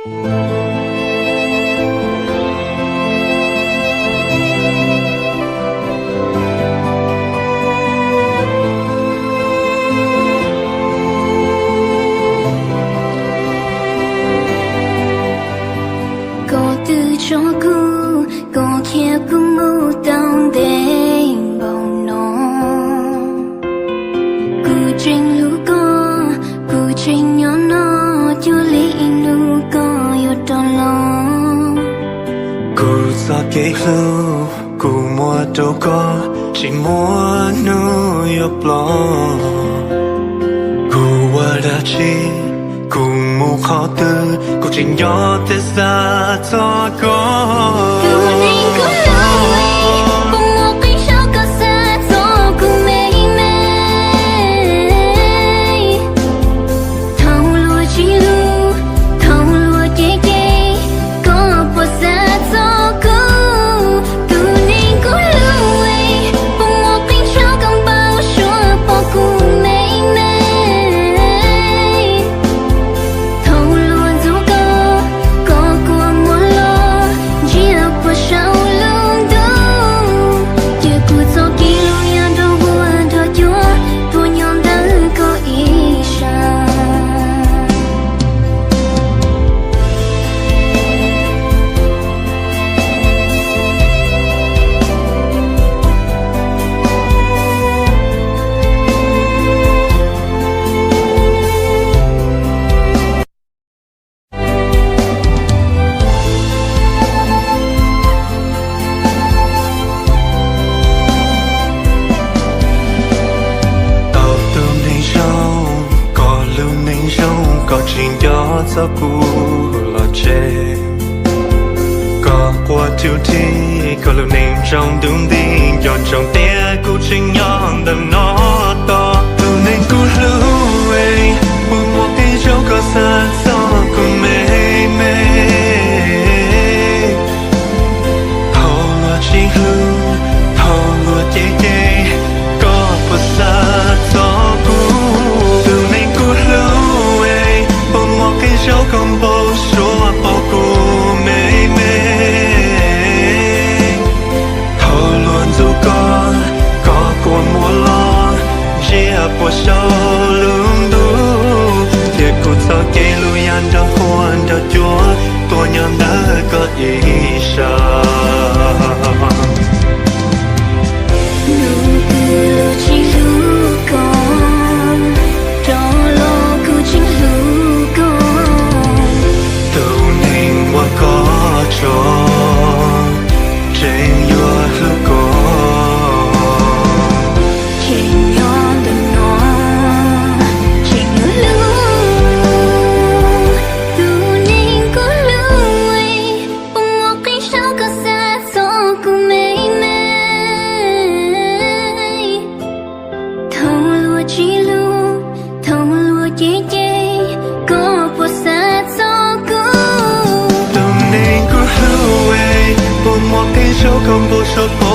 Có từ cho cô, có kia cô mù tao đến bao nó. Cô trình lũ cô trình nhỏ nó, chú lý lũ có yêu tròn lo. Cô ra kế lưu, cô mua đâu có, chỉ mua nu yêu lo. Cô qua đã chi, cô mua khó tư, cô chỉ nhỏ thế ra cho có. Cô nên cô lối, bông một cái sao có xa cho cô mê mê. Thâu lùa chỉ lưu, thâu lùa chê chê, có bỏ xa cho cô. Cô nên cô lối, bông một cái sao không bao xóa bỏ cô mê mê. Thâu luôn dù có của mua lo, chia bỏ sao luôn đâu. Chia cô cho kỹ luôn nhà đâu buồn đâu chúa, tôi nhóm đã có ý sao. Tao tương nên sâu, có lưu nên sâu, có chuyện đó cho cô là chê. Có qua thiếu thi, có lưu nên trong đúng đi, dọn trong tia cô trình nhọn đầm nó to. Lưu nên cô lưu ấy, buồn một cái dấu có xa cho cô mê mê. Thâu lùa chỉ lưu, thâu lùa chê chê, có bỏ xa cho cô. Lưu nên cô lưu ấy, buồn một cái dấu không bao xóa bỏ cô mê mê. Thâu luôn dù có của mua lo, chia bỏ sao lương đủ. Thiệt cô cho kê lưu yan đã khoan đã chúa, tôi nhóm đã có ý sao. Nụ cười chỉ lưu con, cho lo cô chính lưu con. Đâu nên qua có cho, trên vừa lưu có. Trên nhỏ đừng nó, trên lưu tu nên cô lưu ấy, bông một cái sao có xa cho cô mê mê. Thâu lùa chỉ lưu, thâu lùa chê chê, có bỏ xa cho cô. Đâu nên cô lưu ấy, buồn một cái dấu không bao giờ bỏ